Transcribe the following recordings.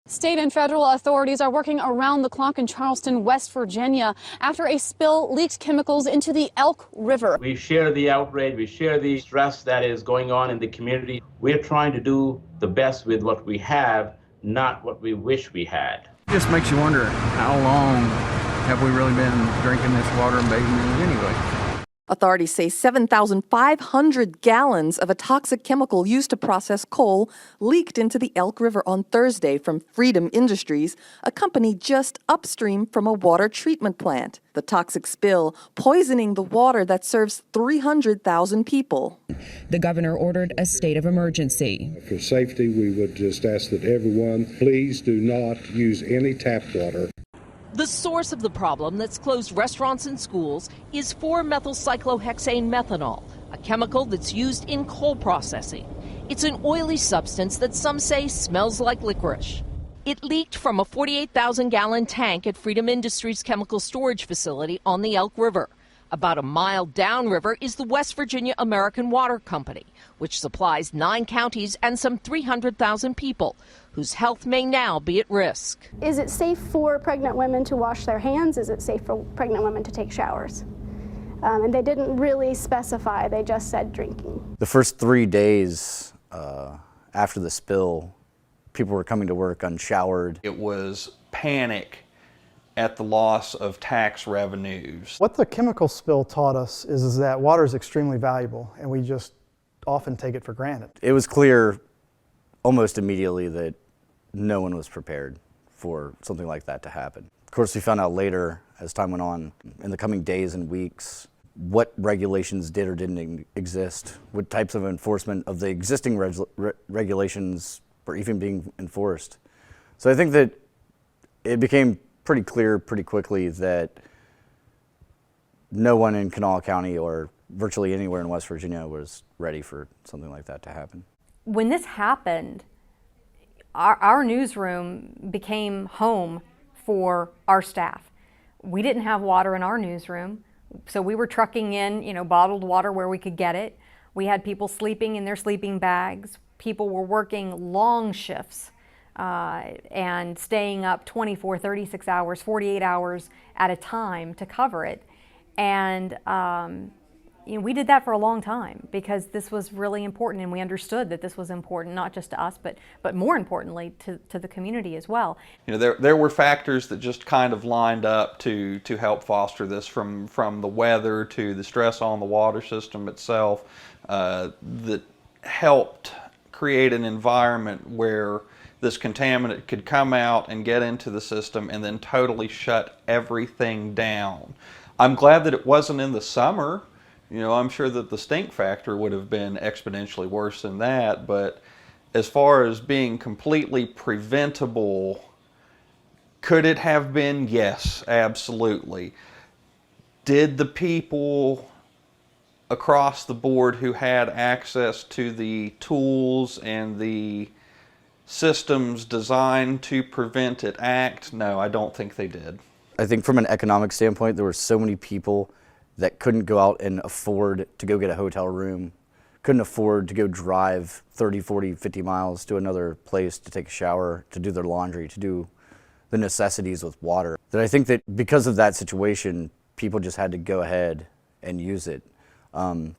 State and federal authorities are working around the clock in Charleston, West Virginia, after a spill leaked chemicals into the Elk River. We share the outrage, we share the stress that is going on in the community. We're trying to do the best with what we have, not what we wish we had. It just makes you wonder, how long have we really been drinking this water and bathing in it anyway? Authorities say 7,500 gallons of a toxic chemical used to process coal leaked into the Elk River on Thursday from Freedom Industries, a company just upstream from a water treatment plant. The toxic spill poisoning the water that serves 300,000 people. The governor ordered a state of emergency. For safety, we would just ask that everyone please do not use any tap water. The source of the problem that's closed restaurants and schools is 4-methylcyclohexane methanol, a chemical that's used in coal processing. It's an oily substance that some say smells like licorice. It leaked from a 48,000-gallon tank at Freedom Industries chemical storage facility on the Elk River. About a mile downriver is the West Virginia American Water Company, which supplies 9 counties and some 300,000 people whose health may now be at risk. Is it safe for pregnant women to wash their hands? Is it safe for pregnant women to take showers? And they didn't really specify, they just said drinking. The first 3 days after the spill, people were coming to work unshowered. It was panic at the loss of tax revenues. What the chemical spill taught us is that water is extremely valuable, and we just often take it for granted. It was clear almost immediately that no one was prepared for something like that to happen. Of course, we found out later, as time went on, in the coming days and weeks, what regulations did or didn't exist, what types of enforcement of the existing regulations were even being enforced. So I think that it became pretty clear pretty quickly that no one in Kanawha County or virtually anywhere in West Virginia was ready for something like that to happen. When this happened, our newsroom became home for our staff. We didn't have water in our newsroom, so we were trucking in, bottled water where we could get it. We had people sleeping in their sleeping bags. People were working long shifts and staying up 24, 36 hours, 48 hours at a time to cover it. And we did that for a long time because this was really important, and we understood that this was important not just to us, but more importantly to the community as well. There were factors that just kind of lined up to help foster this, from the weather to the stress on the water system itself, that helped create an environment where this contaminant could come out and get into the system and then totally shut everything down. I'm glad that it wasn't in the summer. I'm sure that the stink factor would have been exponentially worse than that, but as far as being completely preventable, could it have been? Yes, absolutely. Did the people across the board who had access to the tools and the systems designed to prevent it act? No, I don't think they did. I think from an economic standpoint, there were so many people that couldn't go out and afford to go get a hotel room, couldn't afford to go drive 30, 40, 50 miles to another place to take a shower, to do their laundry, to do the necessities with water. That I think that because of that situation, people just had to go ahead and use it. I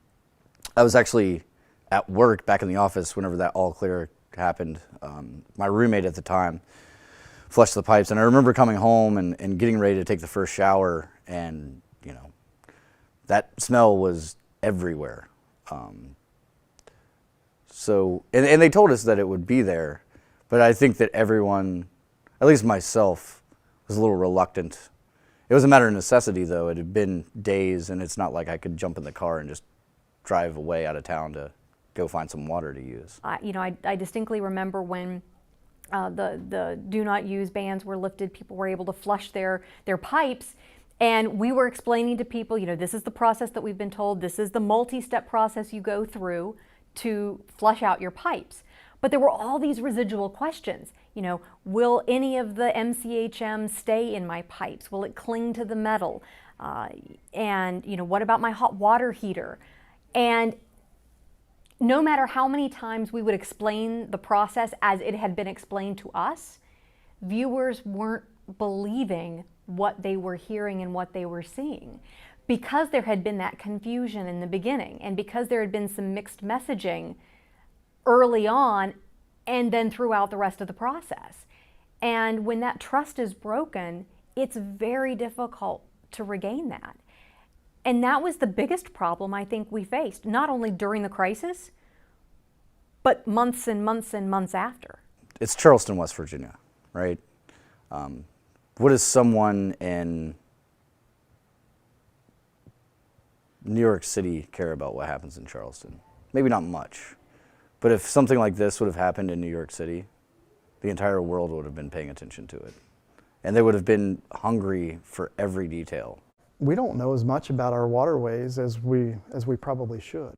was actually at work back in the office whenever that all clear happened. My roommate at the time flushed the pipes, and I remember coming home and getting ready to take the first shower, and that smell was everywhere. So they told us that it would be there, but I think that everyone, at least myself, was a little reluctant. It was a matter of necessity, though. It had been days, and it's not like I could jump in the car and just drive away out of town to go find some water to use. I distinctly remember when the do not use bans were lifted, people were able to flush their pipes, and we were explaining to people, this is the process that we've been told, this is the multi-step process you go through to flush out your pipes. But there were all these residual questions. Will any of the MCHM stay in my pipes? Will it cling to the metal? And what about my hot water heater? And no matter how many times we would explain the process as it had been explained to us, viewers weren't believing what they were hearing and what they were seeing, because there had been that confusion in the beginning, and because there had been some mixed messaging early on and then throughout the rest of the process. And when that trust is broken, it's very difficult to regain that. And that was the biggest problem I think we faced, not only during the crisis, but months and months and months after. It's Charleston, West Virginia, right? What does someone in New York City care about what happens in Charleston? Maybe not much. But if something like this would have happened in New York City, the entire world would have been paying attention to it. And they would have been hungry for every detail. We don't know as much about our waterways as we probably should.